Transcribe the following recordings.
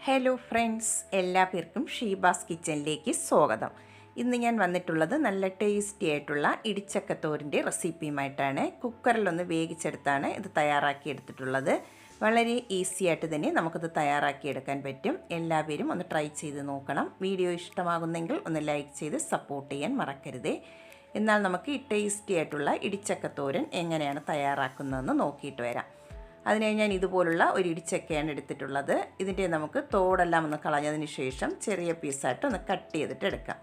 Hello friends, എല്ലാവർക്കും ഷീബാസ് കിച്ചണിലേക്ക് സ്വാഗതം. ഇന്ന് ഞാൻ വന്നിട്ടുള്ളത് നല്ല ടേസ്റ്റി ആയിട്ടുള്ള ഇടിച്ചക്കത്തോരൻ്റെ റെസിപ്പിയുമായിട്ടാണ്. കുക്കറിലൊന്ന് വേവിച്ചെടുത്താണ് ഇത് തയ്യാറാക്കിയെടുത്തിട്ടുള്ളത്. വളരെ ഈസി ആയിട്ട് തന്നെ നമുക്കിത് തയ്യാറാക്കിയെടുക്കാൻ പറ്റും. എല്ലാവരും ഒന്ന് ട്രൈ ചെയ്ത് നോക്കണം. വീഡിയോ ഇഷ്ടമാകുന്നെങ്കിൽ ഒന്ന് ലൈക്ക് ചെയ്ത് സപ്പോർട്ട് ചെയ്യാൻ മറക്കരുതേ. എന്നാൽ നമുക്ക് ഈ ടേസ്റ്റി ആയിട്ടുള്ള ഇടിച്ചക്കത്തോരൻ എങ്ങനെയാണ് തയ്യാറാക്കുന്നതെന്ന് നോക്കിയിട്ട് വരാം. അതിനായി ഞാൻ ഇതുപോലുള്ള ഒരു ഇടിച്ചക്കയാണ് എടുത്തിട്ടുള്ളത്. ഇതിൻ്റെ നമുക്ക് തോടെല്ലാം ഒന്ന് കളഞ്ഞതിന് ശേഷം ചെറിയ പീസായിട്ട് ഒന്ന് കട്ട് ചെയ്തിട്ട് എടുക്കാം.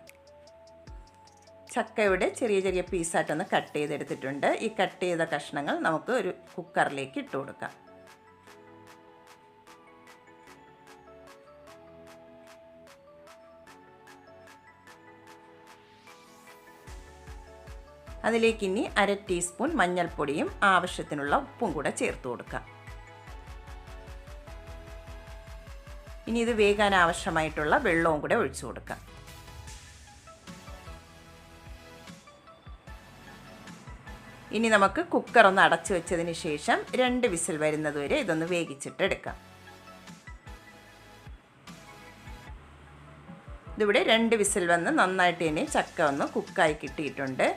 ചക്കയുടെ ചെറിയ ചെറിയ പീസായിട്ടൊന്ന് കട്ട് ചെയ്തെടുത്തിട്ടുണ്ട്. ഈ കട്ട് ചെയ്ത കഷ്ണങ്ങൾ നമുക്ക് ഒരു കുക്കറിലേക്ക് ഇട്ട് കൊടുക്കാം. അതിലേക്ക് ഇനി 1/2 ടീസ്പൂൺ മഞ്ഞൾപ്പൊടിയും ആവശ്യത്തിനുള്ള ഉപ്പും കൂടെ ചേർത്ത് കൊടുക്കാം. ഇനി ഇത് വേകാൻ ആവശ്യമായിട്ടുള്ള വെള്ളവും കൂടെ ഒഴിച്ചു കൊടുക്കാം. ഇനി നമുക്ക് കുക്കർ ഒന്ന് അടച്ചു വെച്ചതിന് ശേഷം 2 വിസിൽ വരുന്നത് വരെ ഇതൊന്ന് വേവിച്ചിട്ട് എടുക്കാം. ഇതിവിടെ 2 വിസിൽ വന്ന് നന്നായിട്ട് തന്നെ ചക്ക ഒന്ന് കുക്കായി കിട്ടിയിട്ടുണ്ട്.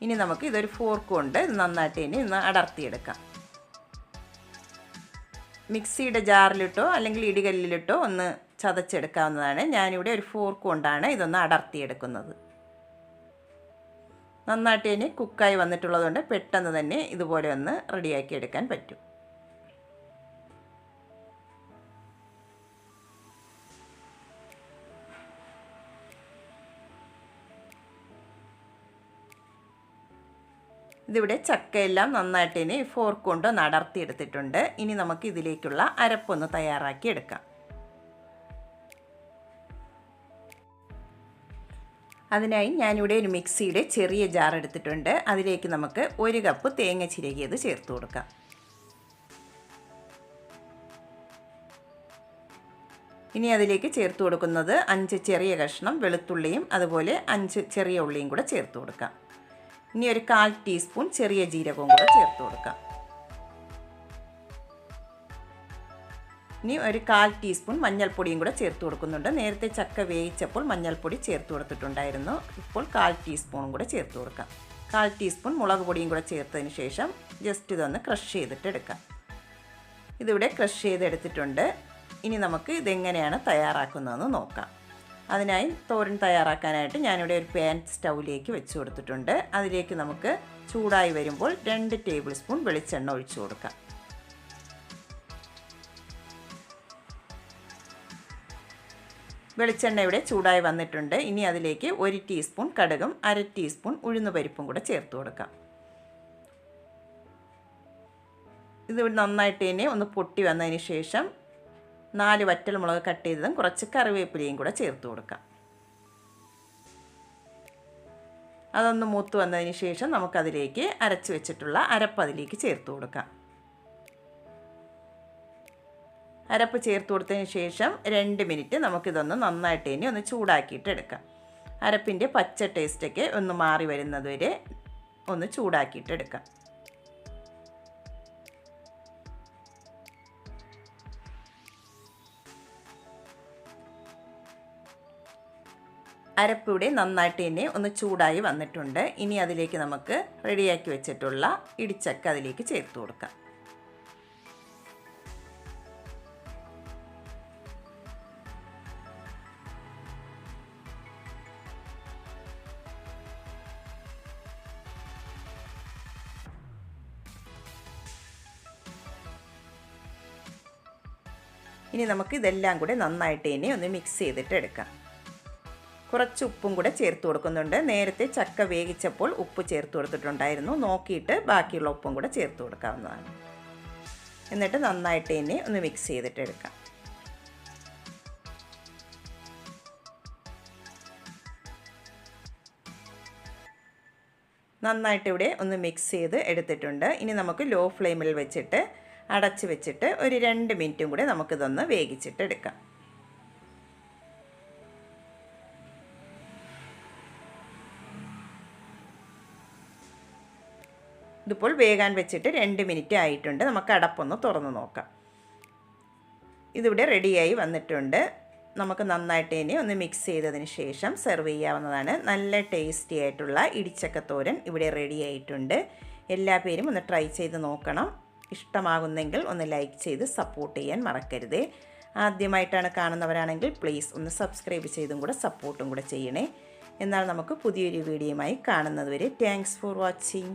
ഇനി നമുക്ക് ഇതൊരു ഫോർക്ക് കൊണ്ട് നന്നായിട്ട് തന്നെ ഒന്ന് അടർത്തിയെടുക്കാം. മിക്സിയുടെ ജാറിലിട്ടോ അല്ലെങ്കിൽ ഇടികല്ലിലിട്ടോ ഒന്ന് ചതച്ചെടുക്കാവുന്നതാണ്. ഞാനിവിടെ ഒരു ഫോർക്ക് കൊണ്ടാണ് ഇതൊന്ന് അടർത്തിയെടുക്കുന്നത്. നന്നായിട്ട് തന്നെ കുക്കായി വന്നിട്ടുള്ളതുകൊണ്ട് പെട്ടെന്ന് തന്നെ ഇതുപോലെ ഒന്ന് റെഡിയാക്കി എടുക്കാൻ പറ്റും. ഇതിവിടെ ചക്കയെല്ലാം നന്നായിട്ട് തന്നെ ഫോർക്ക് കൊണ്ട് ഒന്ന് അടർത്തിയെടുത്തിട്ടുണ്ട്. ഇനി നമുക്ക് ഇതിലേക്കുള്ള അരപ്പൊന്ന് തയ്യാറാക്കി എടുക്കാം. അതിനായി ഞാനിവിടെ ഒരു മിക്സിയുടെ ചെറിയ ജാർ എടുത്തിട്ടുണ്ട്. അതിലേക്ക് നമുക്ക് 1 കപ്പ് തേങ്ങ ചിരകിയത് ചേർത്ത് കൊടുക്കാം. ഇനി അതിലേക്ക് ചേർത്ത് കൊടുക്കുന്നത് 5 ചെറിയ കഷ്ണം വെളുത്തുള്ളിയും അതുപോലെ 5 ചെറിയ ഉള്ളിയും കൂടെ ചേർത്ത് കൊടുക്കാം. ഇനി ഒരു 1/4 ടീസ്പൂൺ ചെറിയ ജീരകവും കൂടെ ചേർത്ത് കൊടുക്കാം. ഇനി ഒരു 1/4 ടീസ്പൂൺ മഞ്ഞൾപ്പൊടിയും കൂടെ ചേർത്ത് കൊടുക്കുന്നുണ്ട്. നേരത്തെ ചക്ക വേവിച്ചപ്പോൾ മഞ്ഞൾപ്പൊടി ചേർത്ത് കൊടുത്തിട്ടുണ്ടായിരുന്നു. ഇപ്പോൾ 1/4 ടീസ്പൂണും കൂടെ ചേർത്ത് കൊടുക്കാം. 1/4 ടീസ്പൂൺ മുളക് പൊടിയും കൂടെ ചേർത്തതിന് ശേഷം ജസ്റ്റ് ഇതൊന്ന് ക്രഷ് ചെയ്തിട്ട് എടുക്കാം. ഇതിവിടെ ക്രഷ് ചെയ്തെടുത്തിട്ടുണ്ട്. ഇനി നമുക്ക് ഇതെങ്ങനെയാണ് തയ്യാറാക്കുന്നതെന്ന് നോക്കാം. അതിനായി തോരൻ തയ്യാറാക്കാനായിട്ട് ഞാനിവിടെ ഒരു പാൻ സ്റ്റൗവിലേക്ക് വെച്ച് കൊടുത്തിട്ടുണ്ട്. അതിലേക്ക് നമുക്ക് ചൂടായി വരുമ്പോൾ 2 ടേബിൾ സ്പൂൺ വെളിച്ചെണ്ണ ഒഴിച്ചു കൊടുക്കാം. വെളിച്ചെണ്ണ ഇവിടെ ചൂടായി വന്നിട്ടുണ്ട്. ഇനി അതിലേക്ക് 1 ടീസ്പൂൺ കടുകും 1/2 ടീസ്പൂൺ ഉഴുന്നുപരിപ്പും കൂടെ ചേർത്ത് കൊടുക്കാം. ഇത് നന്നായിട്ട് തന്നെ ഒന്ന് പൊട്ടി വന്നതിന് ശേഷം 4 വറ്റൽമുളക് കട്ട് ചെയ്തതും കുറച്ച് കറിവേപ്പിലയും കൂടെ ചേർത്ത് കൊടുക്കാം. അതൊന്ന് മൂത്ത് വന്നതിന് ശേഷം നമുക്കതിലേക്ക് അരച്ച് വെച്ചിട്ടുള്ള അരപ്പ് അതിലേക്ക് ചേർത്ത് കൊടുക്കാം. അരപ്പ് ചേർത്ത് കൊടുത്തതിന് ശേഷം 2 മിനിറ്റ് നമുക്കിതൊന്ന് നന്നായിട്ട് തന്നെ ഒന്ന് ചൂടാക്കിയിട്ട് എടുക്കാം. അരപ്പിൻ്റെ പച്ച ടേസ്റ്റൊക്കെ ഒന്ന് മാറി വരുന്നത് വരെ ഒന്ന് ചൂടാക്കിയിട്ട് എടുക്കാം. അരപ്പിവിടെ നന്നായിട്ട് തന്നെ ഒന്ന് ചൂടായി വന്നിട്ടുണ്ട്. ഇനി അതിലേക്ക് നമുക്ക് റെഡിയാക്കി വെച്ചിട്ടുള്ള ഇടിച്ചക്ക അതിലേക്ക് ചേർത്ത് കൊടുക്കാം. ഇനി നമുക്ക് ഇതെല്ലാം കൂടെ നന്നായിട്ട് തന്നെ ഒന്ന് മിക്സ് ചെയ്തിട്ട് എടുക്കാം. കുറച്ച് ഉപ്പും കൂടെ ചേർത്ത് കൊടുക്കുന്നുണ്ട്. നേരത്തെ ചക്ക വേവിച്ചപ്പോൾ ഉപ്പ് ചേർത്ത് കൊടുത്തിട്ടുണ്ടായിരുന്നു. നോക്കിയിട്ട് ബാക്കിയുള്ള ഉപ്പും കൂടെ ചേർത്ത് കൊടുക്കാവുന്നതാണ്. എന്നിട്ട് നന്നായിട്ട് തന്നെ ഒന്ന് മിക്സ് ചെയ്തിട്ട് എടുക്കാം. നന്നായിട്ട് ഇവിടെ ഒന്ന് മിക്സ് ചെയ്ത് എടുത്തിട്ടുണ്ട്. ഇനി നമുക്ക് ലോ ഫ്ലെയിമിൽ വെച്ചിട്ട് അടച്ച് വെച്ചിട്ട് ഒരു 2 മിനിറ്റും കൂടെ നമുക്കിതൊന്ന് വേവിച്ചിട്ട് എടുക്കാം. ഇതിപ്പോൾ വേകാൻ വെച്ചിട്ട് 2 മിനിറ്റ് ആയിട്ടുണ്ട്. നമുക്ക് അടപ്പൊന്ന് തുറന്ന് നോക്കാം. ഇതിവിടെ റെഡിയായി വന്നിട്ടുണ്ട്. നമുക്ക് നന്നായിട്ട് ഇനി ഒന്ന് മിക്സ് ചെയ്തതിന് ശേഷം സെർവ് ചെയ്യാവുന്നതാണ്. നല്ല ടേസ്റ്റി ആയിട്ടുള്ള ഇടിച്ചക്കത്തോരൻ ഇവിടെ റെഡി ആയിട്ടുണ്ട്. എല്ലാ പേരും ഒന്ന് ട്രൈ ചെയ്ത് നോക്കണം. ഇഷ്ടമാകുന്നെങ്കിൽ ഒന്ന് ലൈക്ക് ചെയ്ത് സപ്പോർട്ട് ചെയ്യാൻ മറക്കരുത്. ആദ്യമായിട്ടാണ് കാണുന്നവരാണെങ്കിൽ പ്ലീസ് ഒന്ന് സബ്സ്ക്രൈബ് ചെയ്തും കൂടെ സപ്പോർട്ടും കൂടെ ചെയ്യണേ. എന്നാൽ നമുക്ക് പുതിയൊരു വീഡിയോയുമായി കാണുന്നത് വരെ താങ്ക്സ് ഫോർ വാച്ചിങ്.